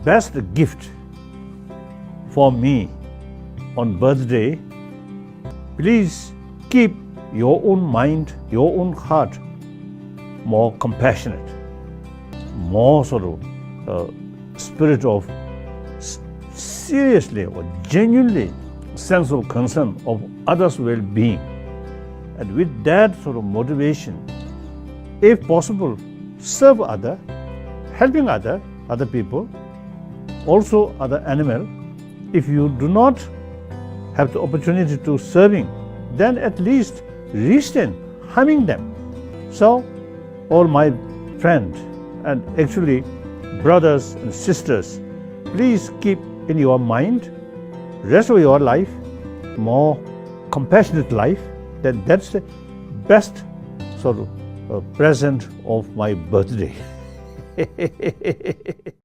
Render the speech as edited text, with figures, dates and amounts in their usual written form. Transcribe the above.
best gift for me on birthday, please keep your own mind, your own heart more compassionate, more sort of spirit of seriously or genuinely sense of concern of others' well-being. And with that sort of motivation, if possible, serve other, helping other people, also other animal. If you do not have the opportunity to serving, then at least restrain harming them. So, all my friends and actually brothers and sisters, please keep in your mind, rest of your life, more compassionate life. That's the best sort of present of my birthday.